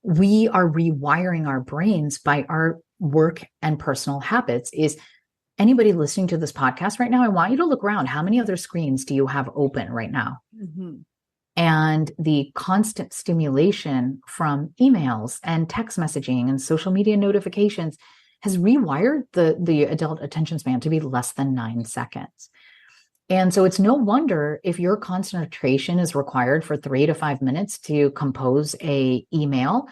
we are rewiring our brains by our work and personal habits. Is anybody listening to this podcast right now? I want you to look around. How many other screens do you have open right now? Mm-hmm. And the constant stimulation from emails and text messaging and social media notifications has rewired the adult attention span to be less than 9 seconds. And so it's no wonder if your concentration is required for 3 to 5 minutes to compose a email.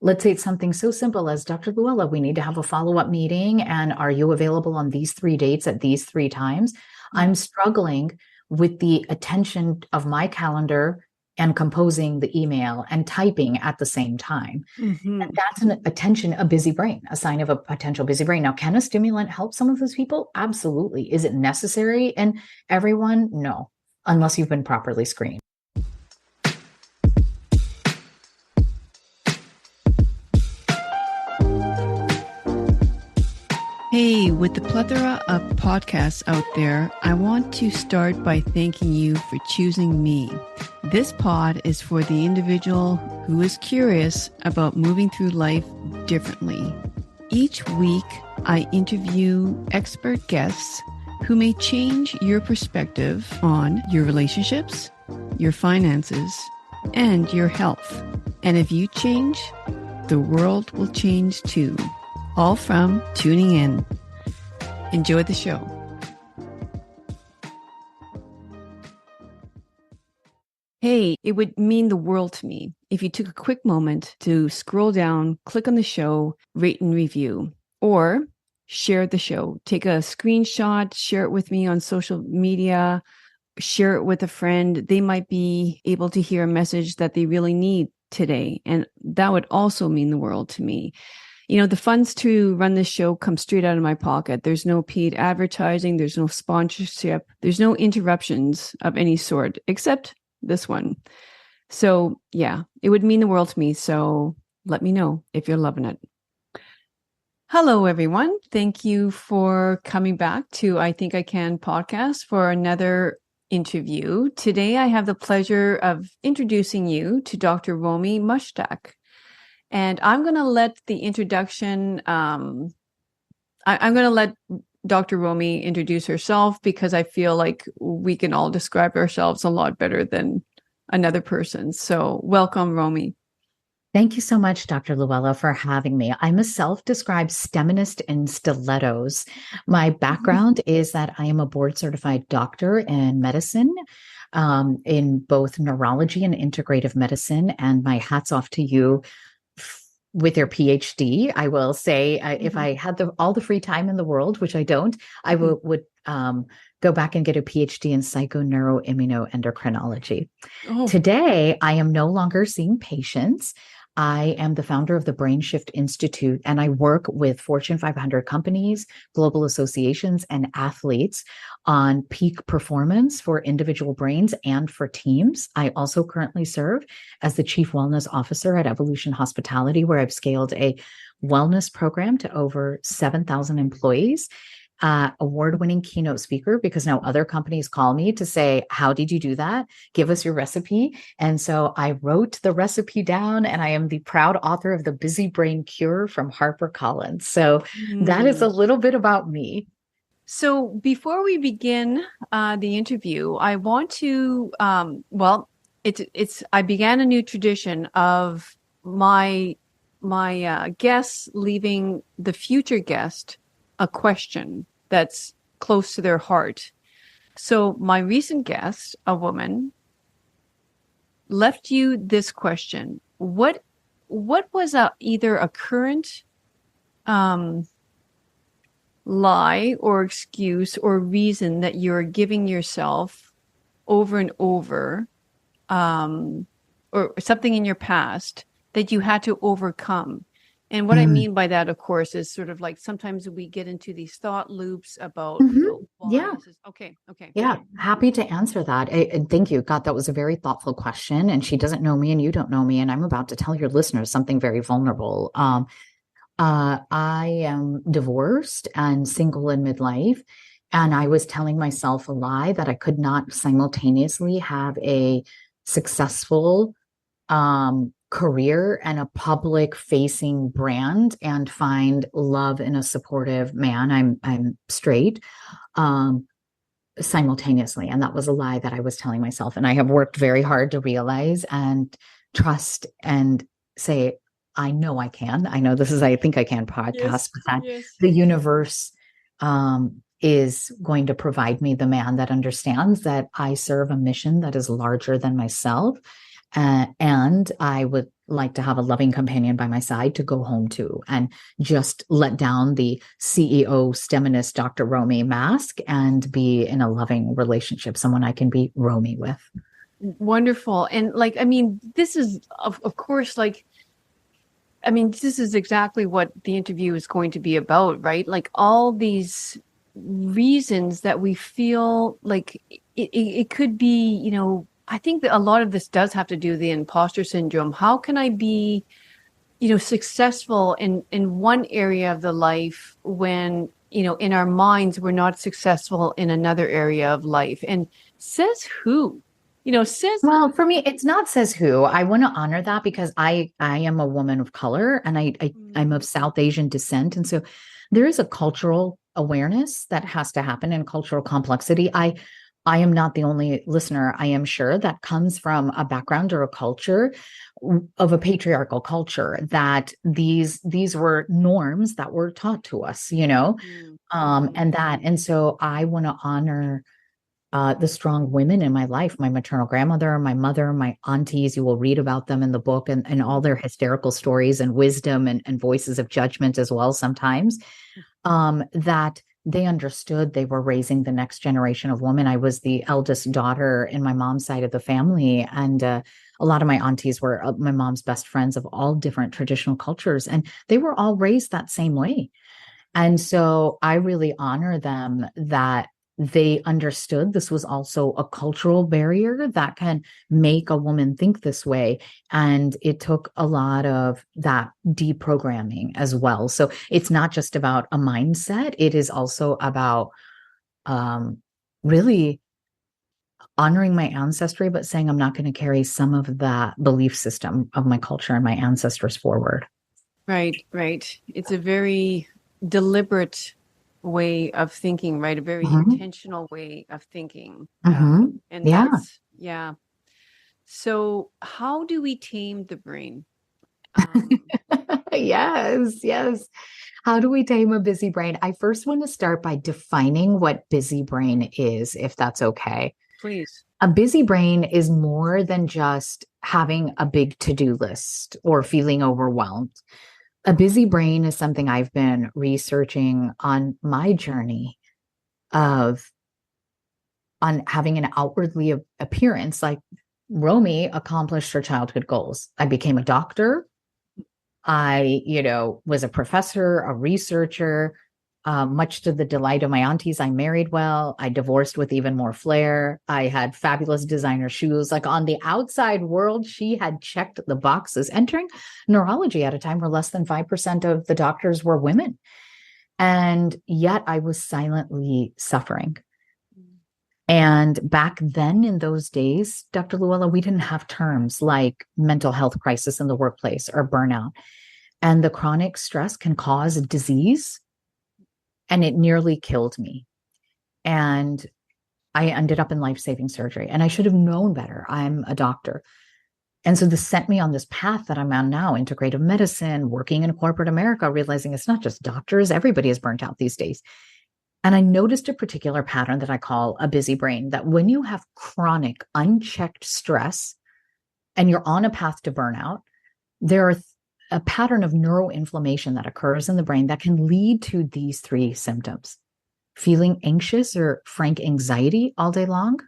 Let's say it's something so simple as, Dr. Luella, we need to have a follow-up meeting. And are you available on these 3 dates at these 3 times? Mm-hmm. I'm struggling with the attention of my calendar and composing the email and typing at the same time. Mm-hmm. And that's a busy brain, a sign of a potential busy brain. Now, can a stimulant help some of those people? Absolutely. Is it necessary? And everyone? No, unless you've been properly screened. Hey, with the plethora of podcasts out there, I want to start by thanking you for choosing me. This pod is for the individual who is curious about moving through life differently. Each week, I interview expert guests who may change your perspective on your relationships, your finances, and your health. And if you change, the world will change too. All from tuning in. Enjoy the show. Hey, it would mean the world to me if you took a quick moment to scroll down, click on the show, rate and review, or share the show. Take a screenshot, share it with me on social media, share it with a friend. They might be able to hear a message that they really need today. And that would also mean the world to me. You know, the funds to run this show come straight out of my pocket. There's no paid advertising. There's no sponsorship. There's no interruptions of any sort, except this one. So yeah, it would mean the world to me. So let me know if you're loving it. Hello, everyone. Thank you for coming back to I Think I Can podcast for another interview. Today, I have the pleasure of introducing you to Dr. Romie Mushtaq. And I'm going to let the introduction, I'm going to let Dr. Romie introduce herself because I feel like we can all describe ourselves a lot better than another person. So welcome, Romie. Thank you so much, Dr. Luella, for having me. I'm a self-described STEMinist in stilettos. My background is that I am a board-certified doctor in medicine, in both neurology and integrative medicine. And my hat's off to you with your PhD. I will say, if I had all the free time in the world, which I don't, I would go back and get a PhD in psychoneuroimmunoendocrinology. Oh. Today, I am no longer seeing patients. I am the founder of the brainSHIFT Institute, and I work with Fortune 500 companies, global associations, and athletes on peak performance for individual brains and for teams. I also currently serve as the Chief Wellness Officer at Evolution Hospitality, where I've scaled a wellness program to over 7,000 employees. Award-winning keynote speaker, because now other companies call me to say, how did you do that? Give us your recipe. And so I wrote the recipe down, and I am the proud author of the Busy Brain Cure from Harper Collins. So that is a little bit about me. So before we begin the interview, I want to, I began a new tradition of my guests leaving the future guest a question that's close to their heart. So my recent guest, a woman, left you this question. What was either a current lie or excuse or reason that you're giving yourself over and over, or something in your past that you had to overcome? And what I mean by that, of course, is sort of like sometimes we get into these thought loops about, Okay. Yeah. Happy to answer that. And thank you. God, that was a very thoughtful question. And she doesn't know me and you don't know me. And I'm about to tell your listeners something very vulnerable. I am divorced and single in midlife. And I was telling myself a lie that I could not simultaneously have a successful career and a public facing brand and find love in a supportive man. I'm straight. Um, Simultaneously. And that was a lie that I was telling myself. And I have worked very hard to realize and trust and say, I know I can. I know this is I Think I Can podcast, Yes, but that yes. the universe is going to provide me the man that understands that I serve a mission that is larger than myself. And I would like to have a loving companion by my side to go home to and just let down the CEO STEMinist Dr. Romie mask and be in a loving relationship, someone I can be Romie with. Wonderful. And like, I mean, this is of course, like, I mean, this is exactly what the interview is going to be about, right? Like all these reasons that we feel like it could be, you know, I think that a lot of this does have to do with the imposter syndrome. How can I be, you know, successful in one area of the life when, you know, in our minds we're not successful in another area of life? And says who? You know, says Well, for me, it's not says who. I want to honor that because I am a woman of color and I'm of South Asian descent. And so there is a cultural awareness that has to happen and cultural complexity. I am not the only listener, I am sure, that comes from a background or a culture of a patriarchal culture that these were norms that were taught to us, you know, and so I want to honor the strong women in my life, my maternal grandmother, my mother, my aunties. You will read about them in the book and all their hysterical stories and wisdom and voices of judgment as well sometimes, that they understood they were raising the next generation of women. I was the eldest daughter in my mom's side of the family. And a lot of my aunties were my mom's best friends of all different traditional cultures. And they were all raised that same way. And so I really honor them that they understood this was also a cultural barrier that can make a woman think this way. And it took a lot of that deprogramming as well. So it's not just about a mindset, it is also about really honoring my ancestry, but saying I'm not going to carry some of that belief system of my culture and my ancestors forward. right, right. It's a very deliberate way of thinking, right? A very intentional way of thinking. And Yeah. that's, yeah. So how do we tame the brain? Yes, yes. How do we tame a busy brain? I first want to start by defining what busy brain is, if that's okay. Please. A busy brain is more than just having a big to-do list or feeling overwhelmed. A busy brain is something I've been researching on my journey of on having an outwardly appearance. Like Romie accomplished her childhood goals. I became a doctor. I, was a professor, a researcher. Much to the delight of my aunties, I married well. I divorced with even more flair. I had fabulous designer shoes. Like on the outside world, she had checked the boxes. Entering neurology at a time where less than 5% of the doctors were women. And yet I was silently suffering. And back then in those days, Dr. Luella, we didn't have terms like mental health crisis in the workplace or burnout. And the chronic stress can cause disease. And it nearly killed me. And I ended up in life-saving surgery. And I should have known better. I'm a doctor. And so this sent me on this path that I'm on now, integrative medicine, working in corporate America, realizing it's not just doctors. Everybody is burnt out these days. And I noticed a particular pattern that I call a busy brain, that when you have chronic, unchecked stress and you're on a path to burnout, there are a pattern of neuroinflammation that occurs in the brain that can lead to these three symptoms: feeling anxious or frank anxiety all day long,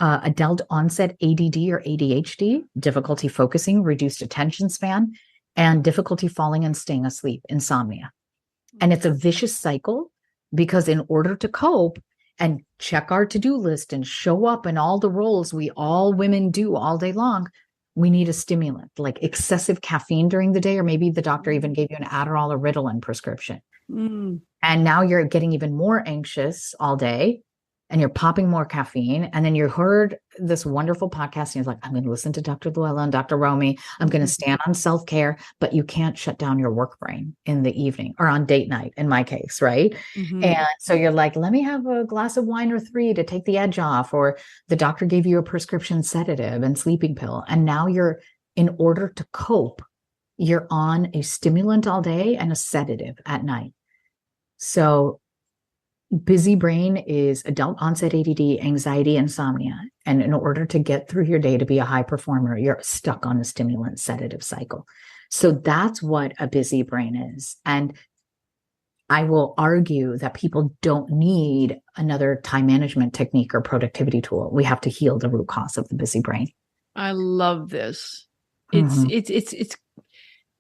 adult onset ADD or ADHD, difficulty focusing, reduced attention span, and difficulty falling and staying asleep, insomnia. And it's a vicious cycle because in order to cope and check our to-do list and show up in all the roles we all women do all day long, we need a stimulant like excessive caffeine during the day, or maybe the doctor even gave you an Adderall or Ritalin prescription. And now you're getting even more anxious all day. and you're popping more caffeine. And then you heard this wonderful podcast and you're like, I'm going to listen to Dr. Luella and Dr. Romie. I'm going to stand on self-care, but you can't shut down your work brain in the evening or on date night, in my case, right? And so you're like, let me have a glass of wine or 3 to take the edge off, or the doctor gave you a prescription sedative and sleeping pill. And now you're, in order to cope, you're on a stimulant all day and a sedative at night. So busy brain is adult onset ADD, anxiety, insomnia. And in order to get through your day to be a high performer, you're stuck on a stimulant sedative cycle. So that's what a busy brain is. And I will argue that people don't need another time management technique or productivity tool. We have to heal the root cause of the busy brain. I love this.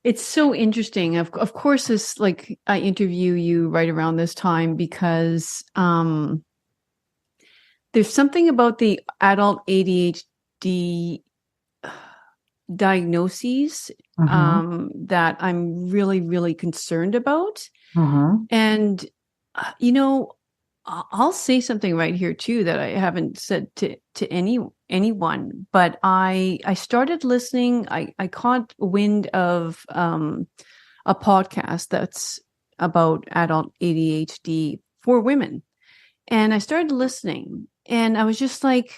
It's so interesting. Of course, this, like, I interview you right around this time because there's something about the adult ADHD diagnoses that I'm really, really concerned about. And, I'll say something right here too that I haven't said to anyone, but I started listening. I caught wind of a podcast that's about adult ADHD for women, and I started listening, and I was just like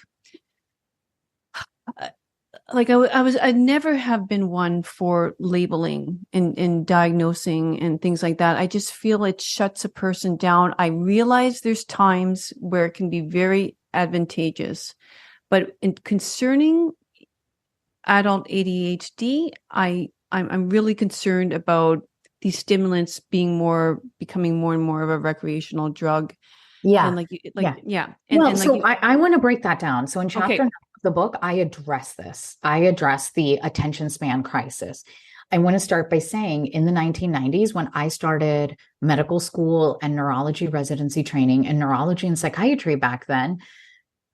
I never have been one for labeling and diagnosing and things like that. I just feel it shuts a person down. I realize there's times where it can be very advantageous, but concerning adult ADHD, I'm really concerned about these stimulants becoming more and more of a recreational drug. Yeah. And I want to break that down. So in chapter 9 of the book, I address this. I address the attention span crisis. I want to start by saying, in the 1990s, when I started medical school and neurology residency training, and neurology and psychiatry back then,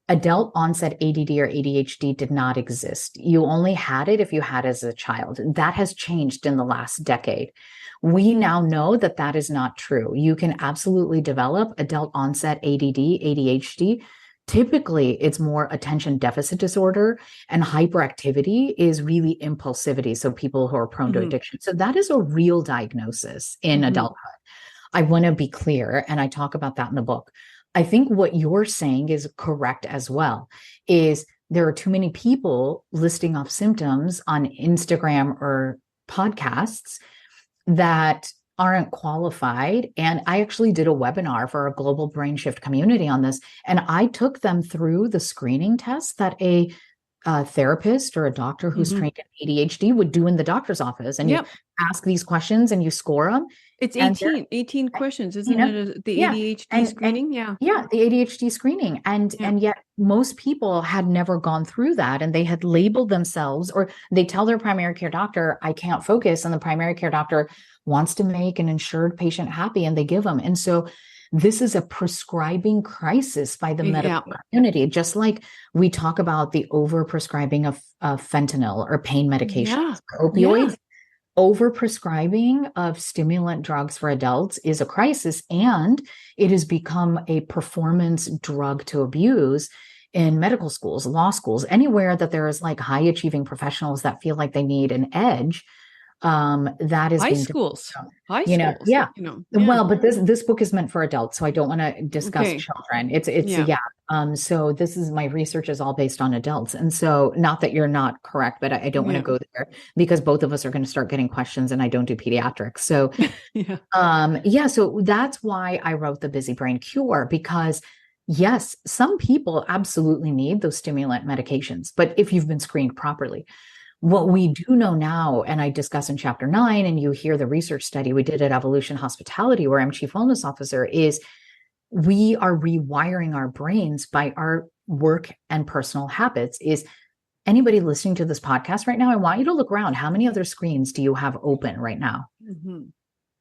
adult onset ADD or ADHD did not exist. You only had it if you had it as a child. That has changed in the last decade. We now know that that is not true. You can absolutely develop adult onset ADD, ADHD. Typically, it's more attention deficit disorder, and hyperactivity is really impulsivity. So people who are prone to addiction. So that is a real diagnosis in adulthood. I want to be clear, and I talk about that in the book. I think what you're saying is correct as well, is there are too many people listing off symptoms on Instagram or podcasts that aren't qualified. And I actually did a webinar for a global brain shift community on this. And I took them through the screening test that a therapist or a doctor who's trained in ADHD would do in the doctor's office. And you ask these questions and you score them. It's 18 questions, isn't it? The ADHD screening? Yeah, the ADHD screening. And yet most people had never gone through that, and they had labeled themselves, or they tell their primary care doctor, I can't focus. And the primary care doctor wants to make an insured patient happy, and they give them. And so this is a prescribing crisis by the medical community, just like we talk about the overprescribing of fentanyl or pain medications, or opioids. Overprescribing of stimulant drugs for adults is a crisis, and it has become a performance drug to abuse in medical schools, law schools, anywhere that there is like high achieving professionals that feel like they need an edge. That is high schools. Well, but this book is meant for adults, so I don't want to discuss children. So this is, my research is all based on adults, and so not that you're not correct, but I don't want to go there, because both of us are going to start getting questions, and I don't do pediatrics. So so that's why I wrote The Busy Brain Cure, because yes, some people absolutely need those stimulant medications, but if you've been screened properly. What we do know now, and I discuss in chapter 9, and you hear the research study we did at Evolution Hospitality, where I'm chief wellness officer, is we are rewiring our brains by our work and personal habits. Is anybody listening to this podcast right now? I want you to look around. How many other screens do you have open right now?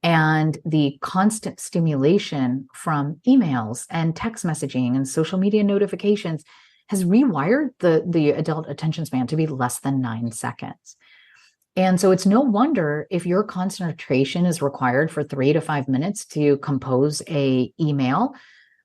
And the constant stimulation from emails and text messaging and social media notifications has rewired the adult attention span to be less than 9 seconds. And so it's no wonder if your concentration is required for 3 to 5 minutes to compose a email,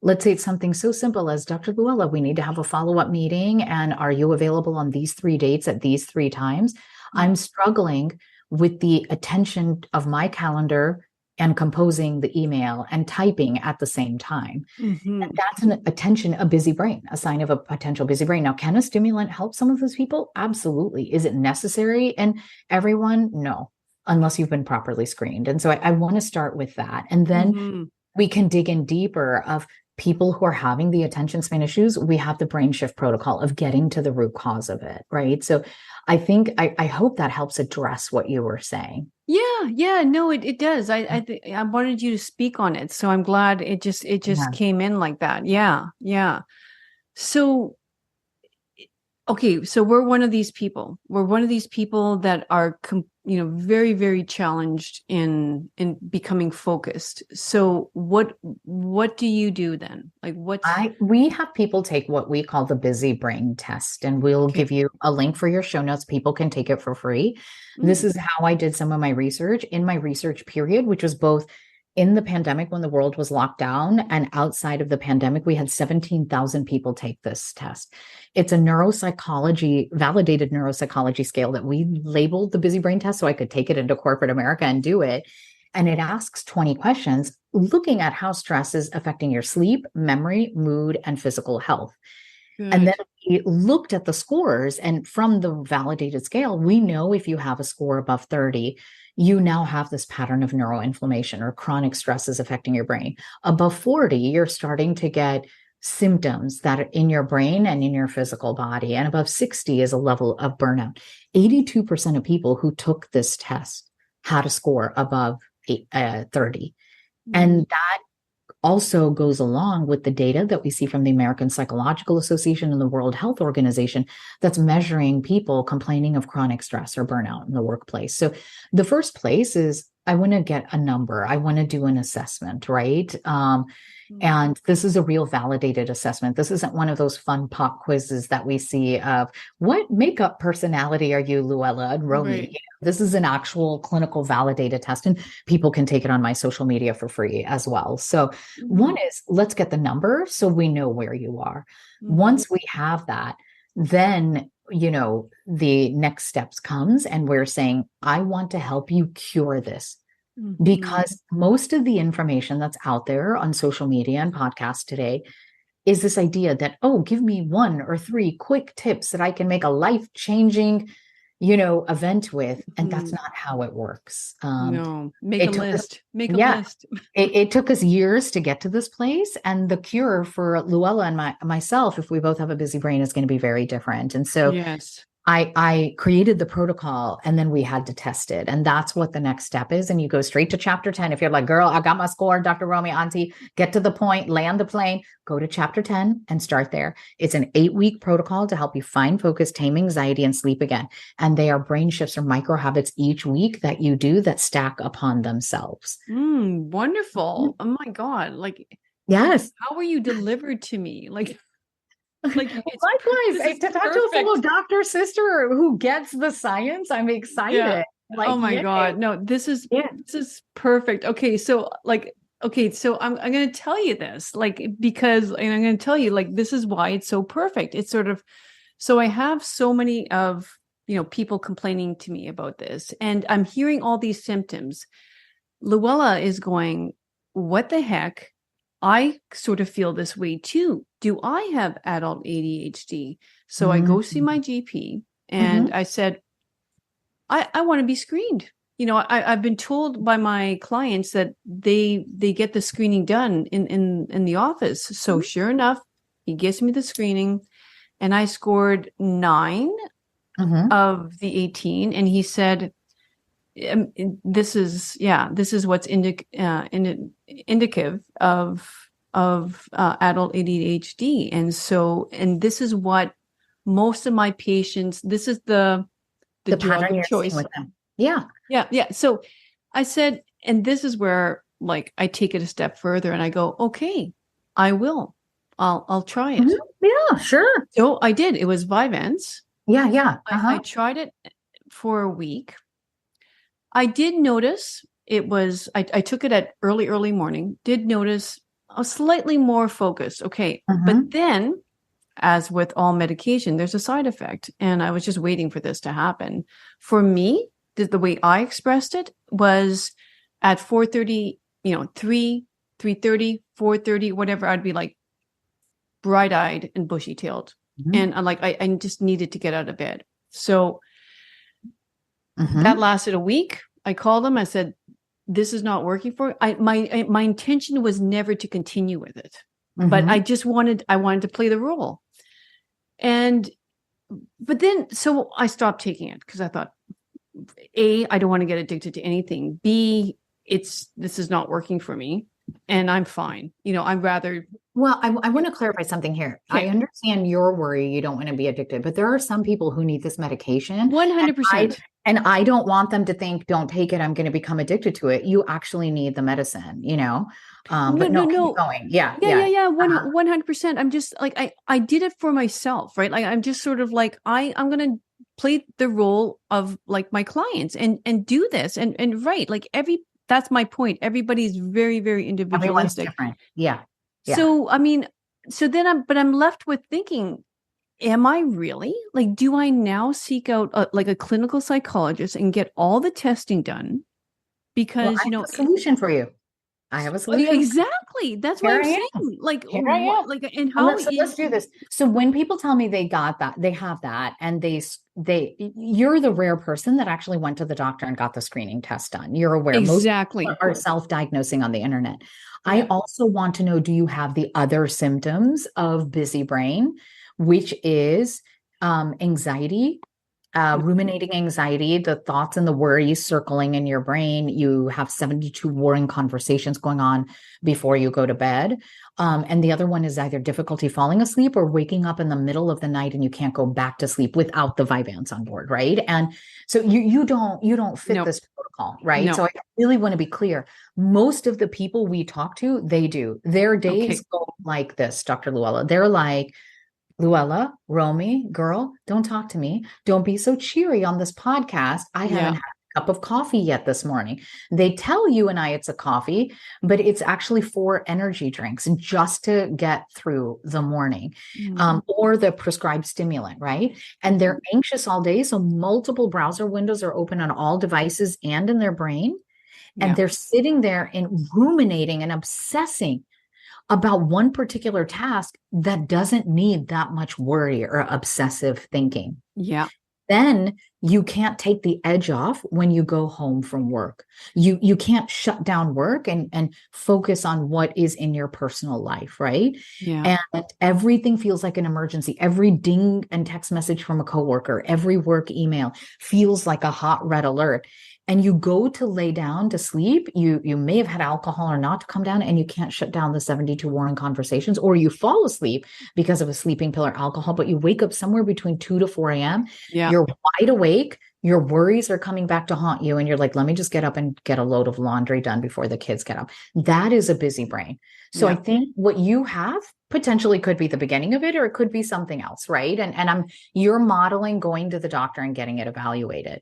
let's say it's something so simple as Dr. Luella, we need to have a follow-up meeting. And are you available on these 3 dates at these 3 times? I'm struggling with the attention of my calendar and composing the email and typing at the same time. And that's an attention, a busy brain, a sign of a potential busy brain. Now, can a stimulant help some of those people? Absolutely. Is it necessary in everyone? No, unless you've been properly screened. And so I want to start with that. And then we can dig in deeper of people who are having the attention span issues. We have the BrainSHIFT protocol of getting to the root cause of it, right? So I think, I hope that helps address what you were saying. Yeah, no, it does. I wanted you to speak on it, so I'm glad it just came in like that. Yeah. So, okay, so we're one of these people. We're one of these people that are, very, very challenged in becoming focused. So, what do you do then? Like, we have people take what we call the busy brain test, and we'll give you a link for your show notes. People can take it for free. This is how I did some of my research in my research period, which was both in the pandemic when the world was locked down and outside of the pandemic. We had 17,000 people take this test. It's a validated neuropsychology scale that we labeled the busy brain test so I could take it into corporate America and do it. And it asks 20 questions looking at how stress is affecting your sleep, memory, mood, and physical health. Good. And then we looked at the scores, and from the validated scale, we know if you have a score above 30, you now have this pattern of neuroinflammation or chronic stress is affecting your brain. Above 40, you're starting to get symptoms that are in your brain and in your physical body. And above 60 is a level of burnout. 82% of people who took this test had a score above 30. And that also goes along with the data that we see from the American Psychological Association and the World Health Organization that's measuring people complaining of chronic stress or burnout in the workplace. So the first place is I want to get a number. I want to do an assessment, right? And this is a real validated assessment. This isn't one of those fun pop quizzes that we see of what makeup personality are you, Luella and Romie? Right. This is an actual clinical validated test, and people can take it on my social media for free as well. So one is let's get the number so we know where you are. Once we have that, then the next steps comes and we're saying, I want to help you cure this. Because most of the information that's out there on social media and podcasts today is this idea that, give me 1 or 3 quick tips that I can make a life-changing, event with. And that's not how it works. No, make a list. Make a list. It took us years to get to this place. And the cure for Luella and myself, if we both have a busy brain, is going to be very different. And so yes. I created the protocol and then we had to test it. And that's what the next step is. And you go straight to chapter 10. If you're like, girl, I got my score, Dr. Romie, auntie, get to the point, land the plane, go to chapter 10 and start there. It's an 8-week protocol to help you find focus, tame anxiety, and sleep again. And they are brain shifts or micro habits each week that you do that stack upon themselves. Wonderful. Oh my God. Yes. How were you delivered to me? It's likewise, to talk to a fellow doctor sister who gets the science, I'm excited. Yeah. Oh my God. No, this is perfect. Okay. So I'm going to tell you this, because I'm going to tell you, this is why it's so perfect. It's sort of, so I have so many of, people complaining to me about this, and I'm hearing all these symptoms. Luella is going, what the heck? I sort of feel this way too. Do I have adult ADHD? So I go see my GP and I said, I want to be screened. I've been told by my clients that they get the screening done in the office. So sure enough, he gives me the screening and I scored 9 of the 18. And he said, this is what's indicative of adult ADHD. And this is what most of my patients, this is the drug choice with them. Yeah. So I said, and this is where I take it a step further and I go, okay, I'll try it. Yeah, sure. So I did. It was Vyvanse. Yeah. I tried it for a week. I did notice it was, I took it at early morning, did notice slightly more focused. Okay. But then, as with all medication, there's a side effect. And I was just waiting for this to happen. For me, the way I expressed it was at 4:30, 3:30, 4:30, whatever, I'd be like bright-eyed and bushy-tailed. And I just needed to get out of bed. So that lasted a week. I called them. I said, this is not working for my intention was never to continue with it, but I wanted to play the role. But then, so I stopped taking it because I thought, A, I don't want to get addicted to anything. B, this is not working for me and I'm fine. I'd rather. Well, I want to clarify something here. Okay. I understand your worry. You don't want to be addicted, but there are some people who need this medication. 100%. And I don't want them to think, don't take it, I'm going to become addicted to it. You actually need the medicine, but no. Keep going. Yeah. 100%. I'm just like, I did it for myself, right? Like, I'm just sort of like, I'm going to play the role of like my clients and do this and right. Like that's my point. Everybody's very, very individualistic. Everyone's different. Yeah. So, I'm left with thinking, am I really? Like, do I now seek out a clinical psychologist and get all the testing done? Because, I have a solution for you. I have a solution. Exactly. That's what I'm saying. Like, here I am. Like, and how let's do this. So when people tell me they got that, they have that, and you're the rare person that actually went to the doctor and got the screening test done. You're aware. Exactly. Most are self-diagnosing on the internet. I also want to know, do you have the other symptoms of busy brain, which is anxiety, ruminating anxiety, the thoughts and the worries circling in your brain. You have 72 worrying conversations going on before you go to bed. And the other one is either difficulty falling asleep or waking up in the middle of the night and you can't go back to sleep without the Vyvanse on board, right? And so you don't fit this protocol, right? No. So I really want to be clear. Most of the people we talk to, they do. Their days go like this, Dr. Luella. They're like, Luella, Romie, girl, don't talk to me. Don't be so cheery on this podcast. I haven't had a cup of coffee yet this morning. They tell you and I it's a coffee, but it's actually 4 energy drinks just to get through the morning, or the prescribed stimulant, right? And they're anxious all day. So multiple browser windows are open on all devices and in their brain. And they're sitting there and ruminating and obsessing about one particular task that doesn't need that much worry or obsessive thinking. Yeah. Then you can't take the edge off when you go home from work. You can't shut down work and focus on what is in your personal life, right? Yeah. And everything feels like an emergency. Every ding and text message from a coworker, every work email feels like a hot red alert. And you go to lay down to sleep, you may have had alcohol or not to come down, and you can't shut down the 72 worrying conversations, or you fall asleep because of a sleeping pill or alcohol, but you wake up somewhere between 2 to 4 a.m. Yeah. You're wide awake. Your worries are coming back to haunt you. And you're like, let me just get up and get a load of laundry done before the kids get up. That is a busy brain. So I think what you have potentially could be the beginning of it, or it could be something else, right? And you're modeling going to the doctor and getting it evaluated.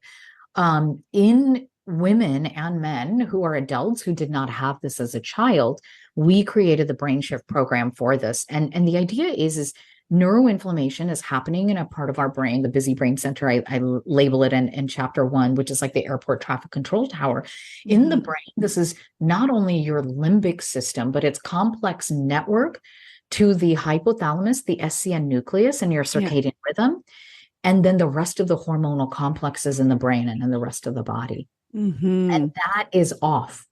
In women and men who are adults who did not have this as a child, we created the brainSHIFT program for this. And the idea is neuroinflammation is happening in a part of our brain, the busy brain center. I label it in chapter 1, which is like the airport traffic control tower. In the brain, this is not only your limbic system, but it's complex network to the hypothalamus, the SCN nucleus, and your circadian rhythm. And then the rest of the hormonal complexes in the brain and in the rest of the body. And that is off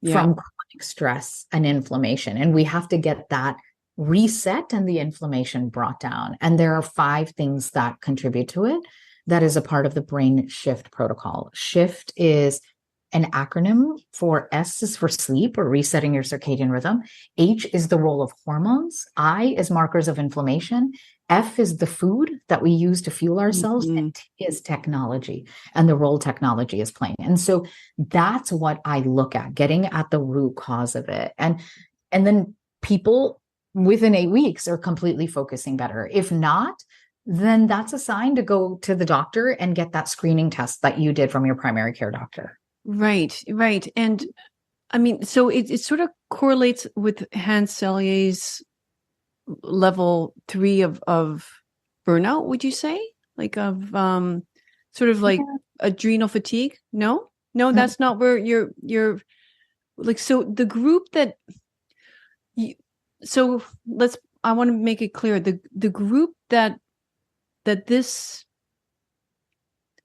from chronic stress and inflammation. And we have to get that reset and the inflammation brought down. And there are 5 things that contribute to it. That is a part of the brainSHIFT protocol. SHIFT is an acronym for S is for sleep or resetting your circadian rhythm. H is the role of hormones. I is markers of inflammation. F is the food that we use to fuel ourselves. And T is technology and the role technology is playing. And so that's what I look at, getting at the root cause of it. And then people within 8 weeks are completely focusing better. If not, then that's a sign to go to the doctor and get that screening test that you did from your primary care doctor. Right. And I mean, so it sort of correlates with Hans Selye's level 3 of burnout, would you say? Like of sort of like adrenal fatigue? No, that's not where you're like. So the group that you, so I want to make it clear, the group that this,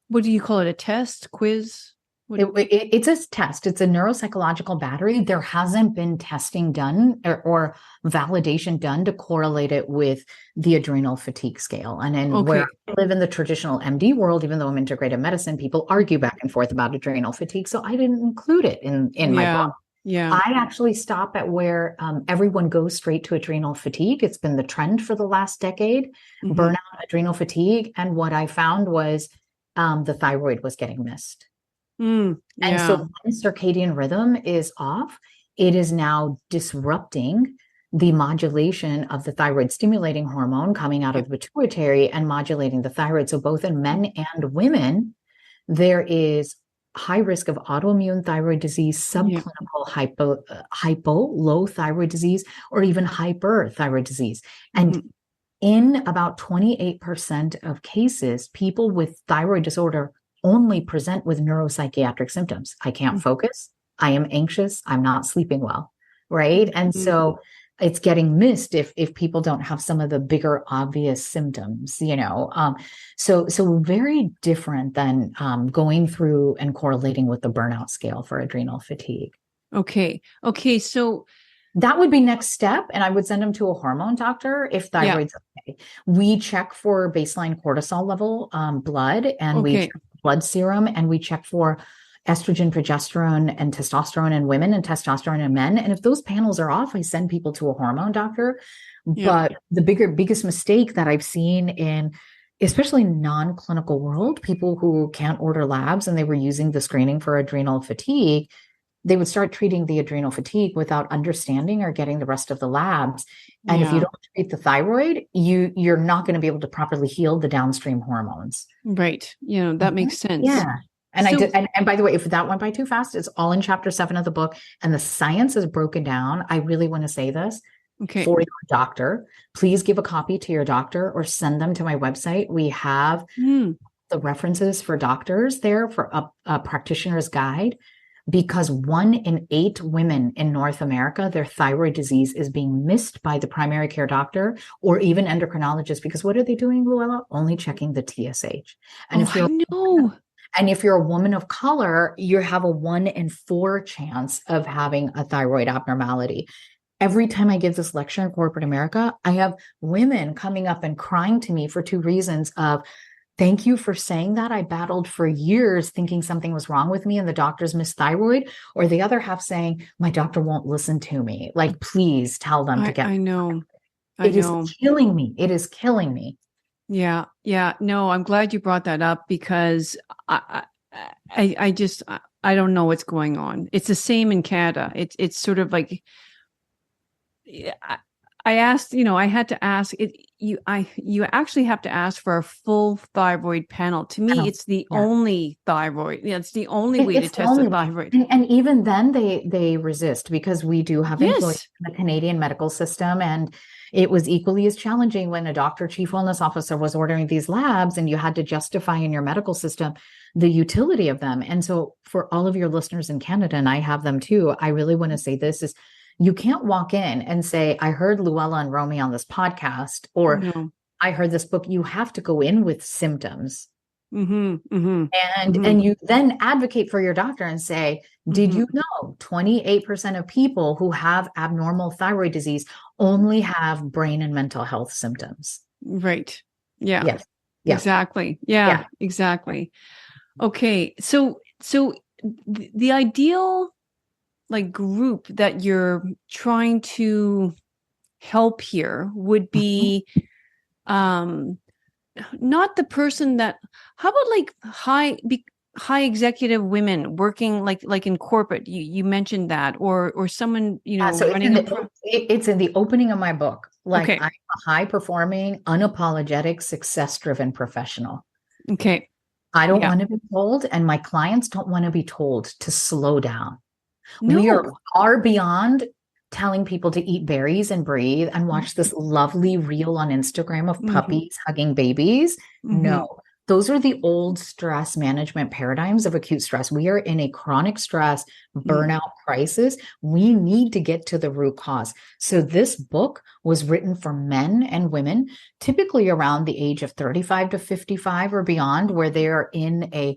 what do you call it? A test, quiz? It's a test. It's a neuropsychological battery. There hasn't been testing done or validation done to correlate it with the adrenal fatigue scale. And then where I live in the traditional MD world, even though I'm integrative medicine, people argue back and forth about adrenal fatigue. So I didn't include it in my book. Yeah. I actually stop at where everyone goes straight to adrenal fatigue. It's been the trend for the last decade, burnout, adrenal fatigue. And what I found was the thyroid was getting missed. And so when circadian rhythm is off, it is now disrupting the modulation of the thyroid stimulating hormone coming out of the pituitary and modulating the thyroid. So both in men and women, there is high risk of autoimmune thyroid disease, subclinical hypo, low thyroid disease, or even hyperthyroid disease. And in about 28% of cases, people with thyroid disorder only present with neuropsychiatric symptoms. I can't focus. I am anxious. I'm not sleeping well. Right. And so it's getting missed if people don't have some of the bigger obvious symptoms, so very different than going through and correlating with the burnout scale for adrenal fatigue. Okay. So that would be next step. And I would send them to a hormone doctor if thyroid's okay. We check for baseline cortisol level blood, and we check blood serum, and we check for estrogen, progesterone, and testosterone in women and testosterone in men. And if those panels are off, I send people to a hormone doctor. But the biggest mistake that I've seen in especially non-clinical world, people who can't order labs and they were using the screening for adrenal fatigue, they would start treating the adrenal fatigue without understanding or getting the rest of the labs. And if you don't treat the thyroid, you're not going to be able to properly heal the downstream hormones. Right. That makes sense. Yeah. And and by the way, if that went by too fast, it's all in chapter 7 of the book, and the science is broken down. I really want to say this for your doctor. Please give a copy to your doctor or send them to my website. We have the references for doctors there for a practitioner's guide, because 1 in 8 women in North America, their thyroid disease is being missed by the primary care doctor or even endocrinologist. Because what are they doing, Luella? Only checking the TSH. And if you're a woman of color, you have a 1 in 4 chance of having a thyroid abnormality. Every time I give this lecture in corporate America, I have women coming up and crying to me for 2 reasons of, thank you for saying that. I battled for years thinking something was wrong with me and the doctors missed thyroid. Or the other half saying, my doctor won't listen to me. Like, please tell them to get. I know. It is killing me. It is killing me. Yeah. No, I'm glad you brought that up, because I don't know what's going on. It's the same in Canada. It's sort of like, I asked, I had to ask it. You actually have to ask for a full thyroid panel. To me, it's the only thyroid. It's the only way to test the thyroid. And even then they resist, because we do have employees in the Canadian medical system. And it was equally as challenging when a doctor, chief wellness officer was ordering these labs, and you had to justify in your medical system the utility of them. And so for all of your listeners in Canada, and I have them too, I really want to say this is, you can't walk in and say, I heard Luella and Romie on this podcast, or I heard this book. You have to go in with symptoms. And you then advocate for your doctor and say, did you know 28% of people who have abnormal thyroid disease only have brain and mental health symptoms? Right. Yeah. Yes. Exactly. Yeah, exactly. Okay. So the ideal group that you're trying to help here would be not the person that, how about high executive women working like in corporate, you mentioned that, or someone so running it's in the opening of my book. I'm a high performing, unapologetic, success driven professional. I don't want to be told, and my clients don't want to be told to slow down. We are No. far beyond telling people to eat berries and breathe and watch this lovely reel on Instagram of Mm-hmm. puppies hugging babies. Mm-hmm. No, those are the old stress management paradigms of acute stress. We are in a chronic stress burnout crisis. We need to get to the root cause. So this book was written for men and women, typically around the age of 35 to 55 or beyond, where they are in a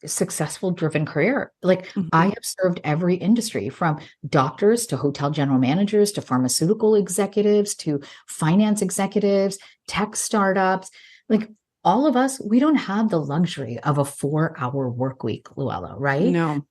successful driven career. Like I Mm-hmm. have served every industry from doctors to hotel general managers to pharmaceutical executives to finance executives, tech startups. Like all of us, we don't have the luxury of a 4-hour work week, Luella, right? No.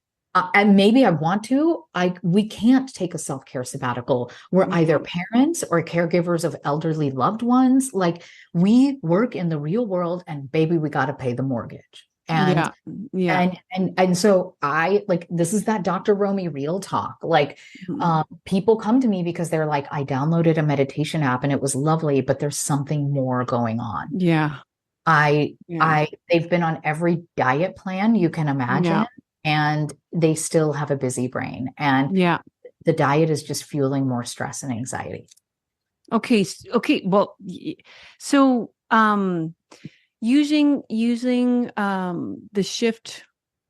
And maybe I want to. We can't take a self-care sabbatical. We're either No. parents or caregivers of elderly loved ones. Like we work in the real world, and baby, we got to pay the mortgage. And Yeah. Yeah. and so I like this is that Dr. Romie real talk. Like Mhm. people come to me because they're like, I downloaded a meditation app and it was lovely, but there's something more going on. Yeah. I Yeah. I they've been on every diet plan you can Yeah. imagine, and they still have a busy brain. And Yeah. the diet is just fueling more stress and anxiety. Okay. Okay. Well, so using the shift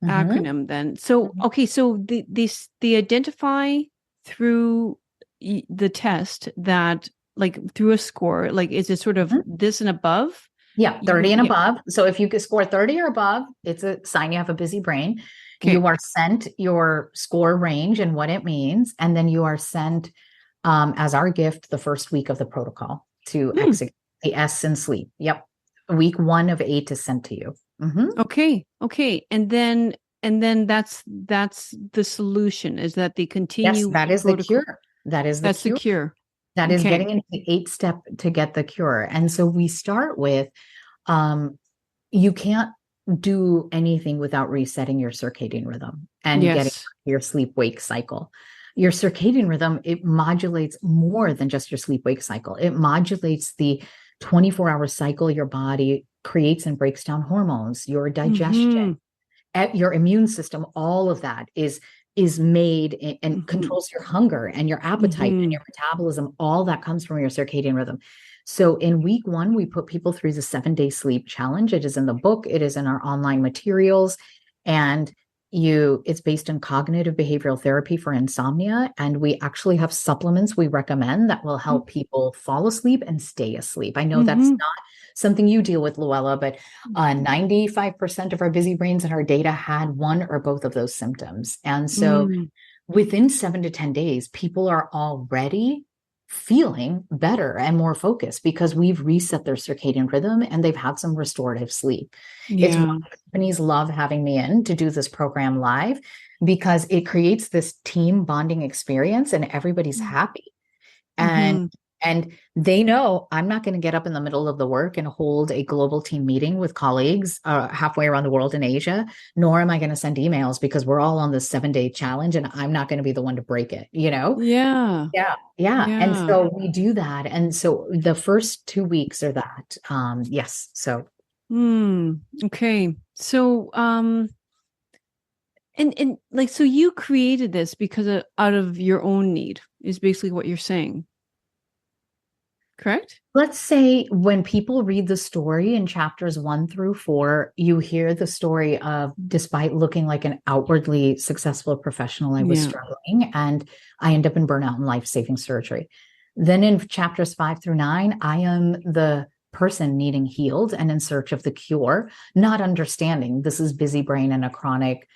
Mm-hmm. acronym then. So okay, so they identify through the test that like through a score, like is it sort of Mm-hmm. this and above? Yeah, You 30 and yeah. above. So if you could score 30 or above, it's a sign you have a busy brain. Okay. You are sent your score range and what it means. And then you are sent as our gift the first week of the protocol to Hmm. execute the S in sleep. Yep. Week 1 of 8 is sent to you. Mm-hmm. Okay. Okay. And then that's the solution is that they Yes, continue with that the is the protocol. cure. That is the That's the cure. cure. That is Okay. getting into the 8 step to get the cure. And so we start with um, you can't do anything without resetting your circadian rhythm and getting Yes. your sleep wake cycle. Your circadian rhythm, it modulates more than just your sleep wake cycle. It modulates the 24-hour cycle your body creates and breaks down hormones, your digestion, Mm-hmm. your immune system, all of that is made and Mm-hmm. controls your hunger and your appetite and Mm-hmm. your metabolism. All that comes from your circadian rhythm. So in week 1, we put people through the 7-day sleep challenge. It is in the book, it is in our online materials, and it's based in cognitive behavioral therapy for insomnia. And we actually have supplements we recommend that will help people fall asleep and stay asleep. I know that's Mm-hmm. not something you deal with, Luella, but 95% of our busy brains in our data had one or both of those symptoms. And so Mm-hmm. within 7 to 10 days, people are already feeling better and more focused because we've reset their circadian rhythm and they've had some restorative sleep. It's why Yeah. companies love having me in to do this program live because it creates this team bonding experience and everybody's happy. And Mm-hmm. and they know I'm not going to get up in the middle of the work and hold a global team meeting with colleagues halfway around the world in Asia, nor am I going to send emails because we're all on this 7-day challenge and I'm not going to be the one to break it, you know? Yeah. Yeah. Yeah. And Yeah. so we do that. And so the first 2 weeks are that. Yes. So Hmm. Okay. So, and like, so you created this because out of your own need is basically what you're saying, correct? let's say when people read the story in chapters 1 through 4, you hear the story of despite looking like an outwardly successful professional, I was Yeah. struggling and I end up in burnout and life-saving surgery. Then in chapters 5 through 9, I am the person needing healed and in search of the cure, not understanding this is busy brain and a chronic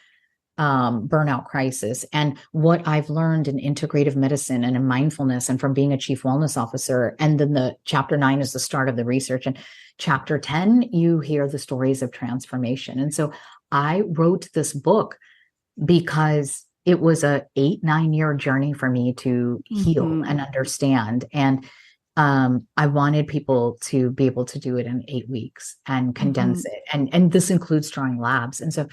burnout crisis. And what I've learned in integrative medicine and in mindfulness and from being a chief wellness officer. And then the chapter 9 is the start of the research. And chapter 10, you hear the stories of transformation. And so I wrote this book because it was a 8-9 year journey for me to heal Mm-hmm. and understand. And I wanted people to be able to do it in 8 weeks and Mm-hmm. condense it. And this includes drawing labs. And so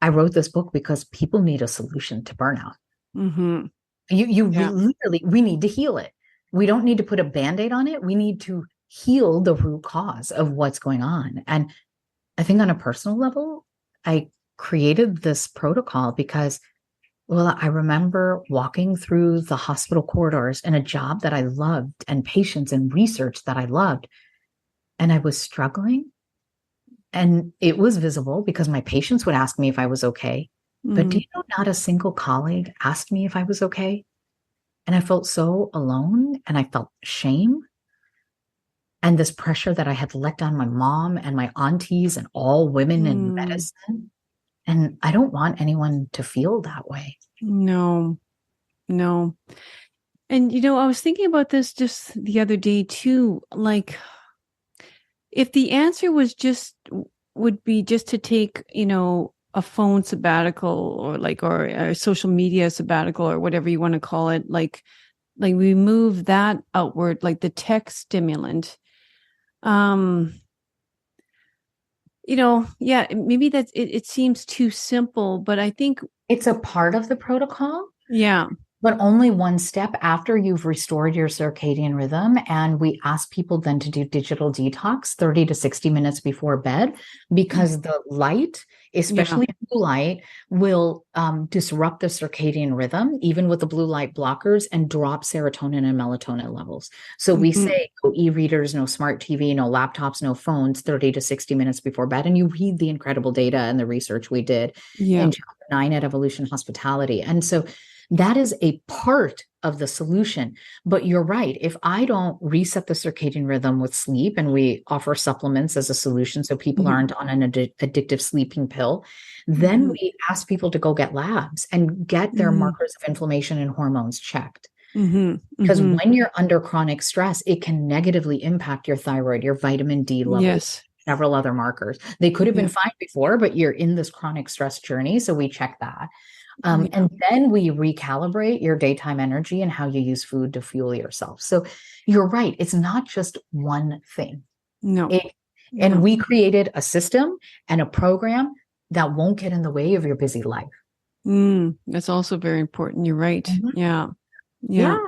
I wrote this book because people need a solution to burnout. Mm-hmm. You Yeah. literally, we need to heal it. We don't need to put a band-aid on it. We need to heal the root cause of what's going on. And I think on a personal level, I created this protocol because Well, I remember walking through the hospital corridors in a job that I loved and patients and research that I loved. And I was struggling. And it was visible because my patients would ask me if I was okay. But do Mm, you know, not a single colleague asked me if I was okay. And I felt so alone and I felt shame and this pressure that I had let down my mom and my aunties and all women in mm, medicine. And I don't want anyone to feel that way. no, no. And I was thinking about this just the other day too. Like, if the answer would be just to take, a phone sabbatical or a social media sabbatical or whatever you want to call it, like we move that outward, like the tech stimulant. Um, yeah, maybe it seems too simple, but I think, It's a part of the protocol, yeah. but only one step after you've restored your circadian rhythm. And we ask people then to do digital detox 30 to 60 minutes before bed because the light, Yeah. especially blue light, will disrupt the circadian rhythm, even with the blue light blockers, and drop serotonin and melatonin levels. So we Mhm. say no e-readers, no smart TV, no laptops, no phones 30 to 60 minutes before bed. And you read the incredible data and the research we did Yeah. in chapter 9 at Evolution Hospitality. And so that is a part of the solution. But you're right. If I don't reset the circadian rhythm with sleep, and we offer supplements as a solution so people Mhm. aren't on an addictive sleeping pill, then Mhm. we ask people to go get labs and get their Mhm. markers of inflammation and hormones checked. Mhm. Because Mhm. when you're under chronic stress, it can negatively impact your thyroid, your vitamin D levels, Yes. several other markers. They could have been Yeah. fine before, but you're in this chronic stress journey. So we check that. Yeah. And then we recalibrate your daytime energy and how you use food to fuel yourself. So you're right. It's not just one thing. No. It, and No. we created a system and a program that won't get in the way of your busy life. That's also very important. You're right. Mhm. Yeah. Yeah. Yeah.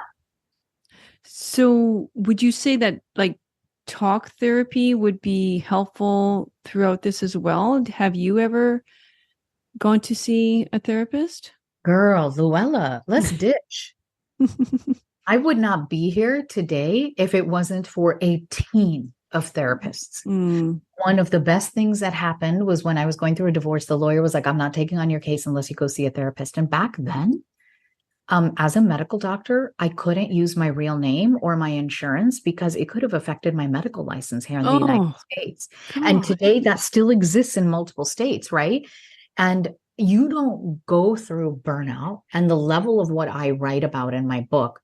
So would you say that like talk therapy would be helpful throughout this as well? Have you ever gone to see a therapist? Girl, Luella, let's ditch. I would not be here today if it wasn't for a team of therapists. Mm, One of the best things that happened was when I was going through a divorce, the lawyer was like, I'm not taking on your case unless you go see a therapist. And back then, as a medical doctor, I couldn't use my real name or my insurance because it could have affected my medical license here in the United oh, States. come And on. today that still exists in multiple states, right? And you don't go through burnout and the level of what I write about in my book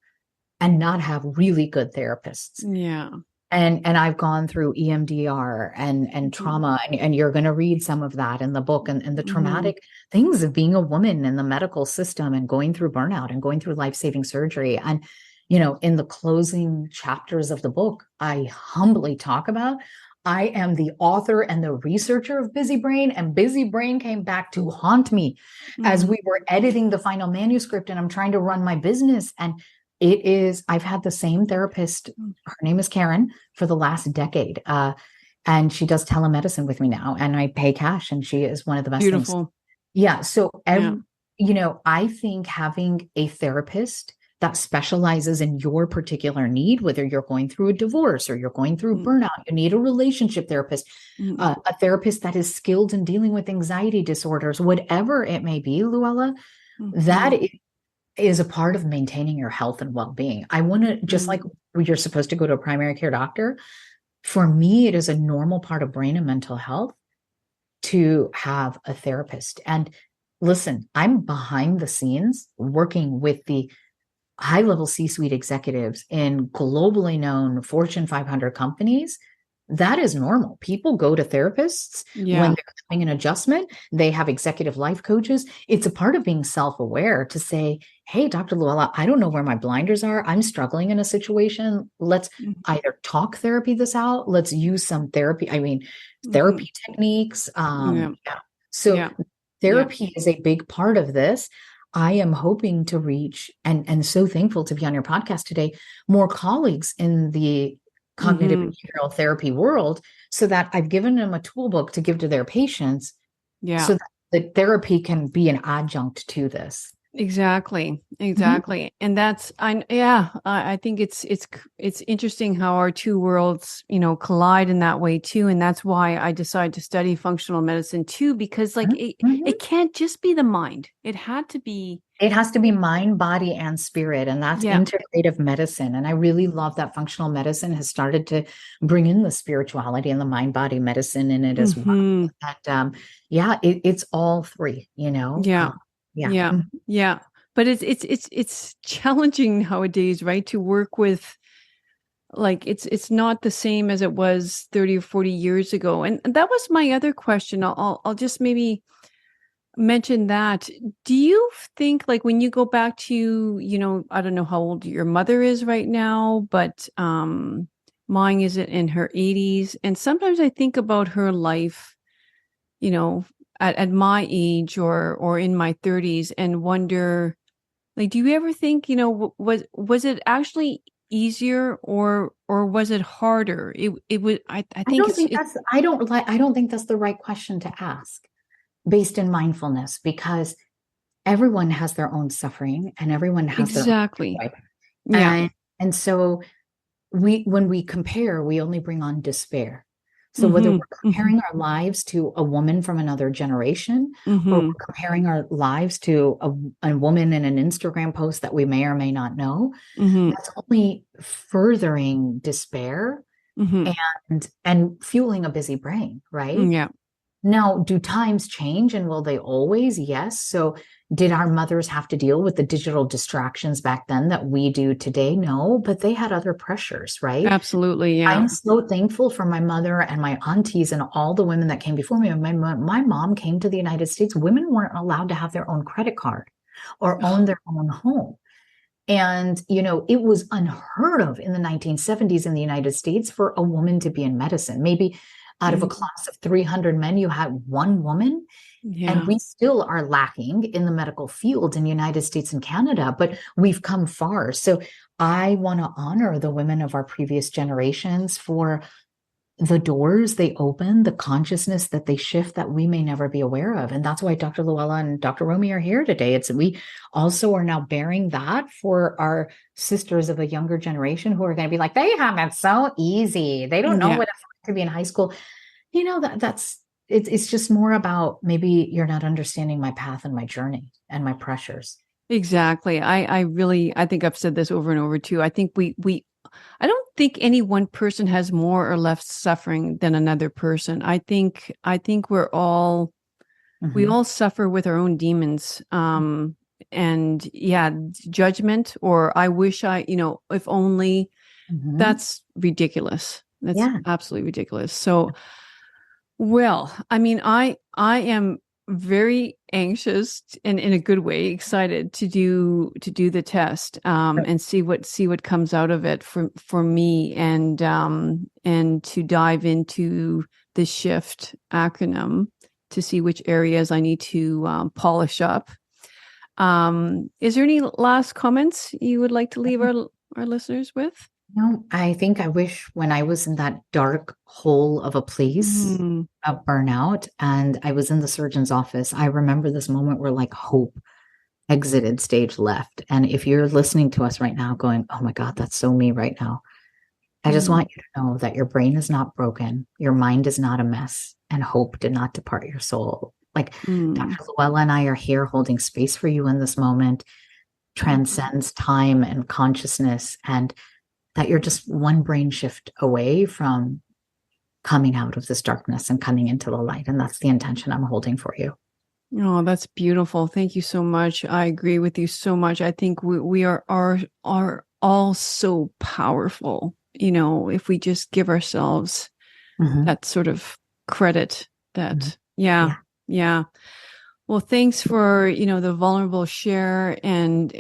and not have really good therapists. Yeah. And I've gone through EMDR and Mhm. trauma, and you're going to read some of that in the book, and the Mhm. traumatic things of being a woman in the medical system and going through burnout and going through life-saving surgery. And in the closing chapters of the book, I humbly talk about I am the author and the researcher of Busy Brain, and Busy Brain came back to haunt me as Mhm. we were editing the final manuscript, and I'm trying to run my business. And I've had the same therapist, her name is Karen, for the last decade. And she does telemedicine with me now, and I pay cash, and she is one of the best things. Beautiful. Yeah. So, Yeah. I think having a therapist that specializes in your particular need, whether you're going through a divorce or you're going through Mm, burnout, you need a relationship therapist, mm, a therapist that is skilled in dealing with anxiety disorders, whatever it may be, Luella, that mm, is a part of maintaining your health and well-being. I want to, just mm, like you're supposed to go to a primary care doctor, for me, it is a normal part of brain and mental health to have a therapist. And listen, I'm behind the scenes working with the high level C suite executives in globally known Fortune 500 companies. That is normal. People go to therapists when yeah. they're having an adjustment. They have executive life coaches. It's a part of being self aware to say, hey, Dr. Luella, I don't know where my blinders are. I'm struggling in a situation. Let's Mm, either talk therapy this out. Let's use some therapy. I mean, mhm. therapy techniques. Yeah. Yeah. So Yeah. Yeah. therapy is a big part of this. I am hoping to reach and so thankful to be on your podcast today, more colleagues in the cognitive Hmm. behavioral therapy world, so that I've given them a toolbook to give to their patients Yeah. so that the therapy can be an adjunct to this. Exactly. Mhm. Exactly. And I think it's interesting how our two worlds, collide in that way too. And that's why I decided to study functional medicine too, because like Mhm. it can't just be the mind. It had to be, It has to be mind, body, and spirit, and that's yeah. integrative medicine. And I really love that functional medicine has started to bring in the spirituality and the mind, body medicine in it as well. Hmm. And yeah, it's all three, you know. Yeah. Yeah. Yeah. Mhm. Yeah. But it's challenging nowadays, right? To work with, like, it's not the same as it was 30 or 40 years ago. And that was my other question. I'll just maybe mention that. Do you think, like, when you go back to, I don't know how old your mother is right now, but mine is in her 80s. And sometimes I think about her life, you know, at my age or in my 30s, and wonder, like, do you ever think, was it actually easier, or was it harder? It was, I I think don't think that's I don't think that's the right question to ask based in mindfulness because everyone has their own suffering and everyone has their own exactly. joy. Yeah. And so when we compare, we only bring on despair. So whether Mm-hmm. we're Mm-hmm. comparing our lives to a woman from another generation, or Mm-hmm. we're comparing our lives to a woman in an Instagram post that we may or may not know, Mm-hmm. that's only furthering despair Mm-hmm. and fueling a busy brain, right? Yeah. Now, do times change and will they always? Yes. So, did our mothers have to deal with the digital distractions back then that we do today? No, but they had other pressures, right? Absolutely. Yeah. I'm so thankful for my mother and my aunties and all the women that came before me. My mom came to the United States. Women weren't allowed to have their own credit card or own their own home. And, it was unheard of in the 1970s in the United States for a woman to be in medicine. Maybe out of a Mhm. class of 300 men, you had one woman. And Yeah. we still are lacking in the medical field in the United States and Canada, but we've come far. So I want to honor the women of our previous generations for the doors they open, the consciousness that they shift that we may never be aware of. And that's why Dr. Luella and Dr. Romie are here today. It's we also are now bearing that for our sisters of a younger generation who are going to be like, they have it so easy. They don't know Yeah. what it's like to be in high school. That's it's just more about maybe you're not understanding my path and my journey and my pressures. Exactly. I think I've said this over and over too. I think I don't think any one person has more or less suffering than another person. I think we Mhm. all suffer with our own demons. And yeah, judgment, or I wish if only, Mhm. that's ridiculous. That's Yeah. absolutely ridiculous. So, well, I mean, I am very anxious and in a good way excited to do the test, and see what comes out of it for me, and to dive into the SHIFT acronym to see which areas I need to polish up. Is there any last comments you would like to leave our listeners with? No, I think I wish when I was in that dark hole of a place Mm, of burnout and I was in the surgeon's office, I remember this moment where like hope exited stage left. And if you're listening to us right now going, oh my God, that's so me right now, I just mm, want you to know that your brain is not broken, your mind is not a mess, and hope did not depart your soul. Like mm. Dr. Luella and I are here holding space for you in this moment, transcends time and consciousness, and that you're just one brain shift away from coming out of this darkness and coming into the light. And that's the intention I'm holding for you. Oh, that's beautiful. Thank you so much. I agree with you so much. I think we are all so powerful, if we just give ourselves Mhm. that sort of credit. Mhm. That, yeah, Yeah. yeah. Well, thanks for, the vulnerable share, and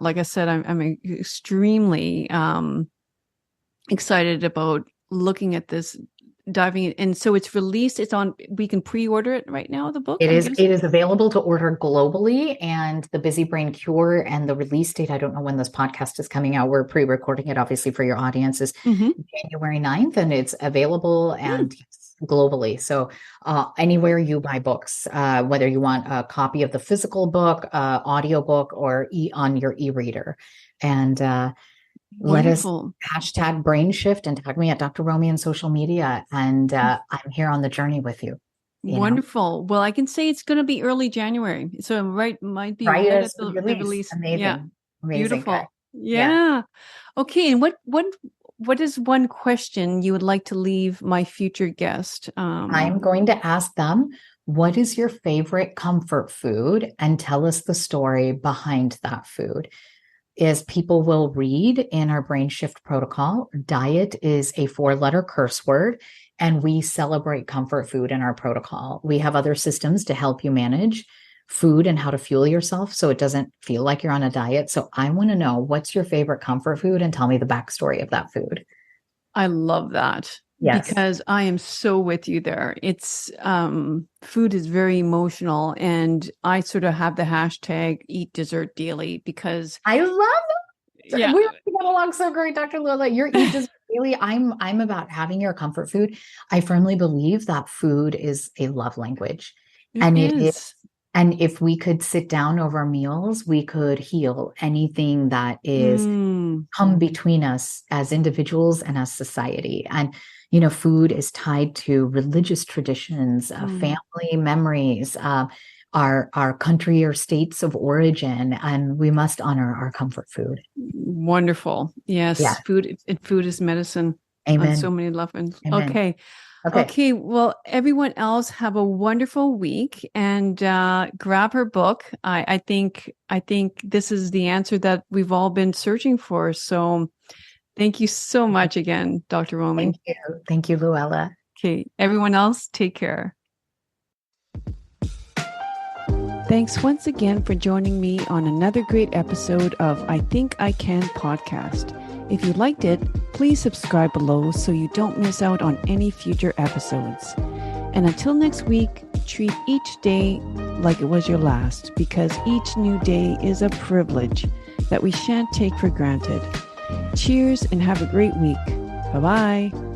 like I said, I'm extremely excited about looking at this, diving in. And so it's released. We can pre-order it right now, the book, It I'm is guessing. it is available to order globally, and the Busy Brain Cure and the release date, I don't know when this podcast is coming out. We're pre-recording it obviously for your audience is Mm-hmm. January 9th, and it's available. And yes, globally. So anywhere you buy books, whether you want a copy of the physical book, audio book, or on your e-reader. And let us Wonderful. hashtag BrainShift and tag me at Dr. Romie on social media. And I'm here on the journey with you. Wonderful. Well, I can say it's going to be early January. So might be right right at at the release. release. Amazing. Yeah. Amazing. Beautiful. Okay. Yeah. Okay. And what is one question you would like to leave my future guest? I'm going to ask them, what is your favorite comfort food? And tell us the story behind that food. Is people will read in our BrainShift protocol, diet is a 4-letter curse word, and we celebrate comfort food in our protocol. We have other systems to help you manage food and how to fuel yourself so it doesn't feel like you're on a diet. So I want to know, what's your favorite comfort food, and tell me the backstory of that food. I love that. Yes. Because I am so with you there. It's food is very emotional, and I sort of have the hashtag eat dessert daily because I love it. Yeah. We get along so great, Dr. Luella. You're eat dessert daily. I'm about having your comfort food. I firmly believe that food is a love language. And it is. And if we could sit down over meals, we could heal anything that is come between us as individuals and as society. And food is tied to religious traditions, family memories, our country or states of origin, and we must honor our comfort food. Wonderful. Yes. Yeah. Food is medicine. Amen. On so many levels. Amen. Okay. Well, everyone else have a wonderful week, and grab her book. I think this is the answer that we've all been searching for. So thank you so much again, Dr. Romie. Thank you. Thank you, Luella. Okay. Everyone else, take care. Thanks once again for joining me on another great episode of I Think I Can podcast. If you liked it, please subscribe below so you don't miss out on any future episodes. And until next week, treat each day like it was your last, because each new day is a privilege that we shan't take for granted. Cheers and have a great week. Bye-bye.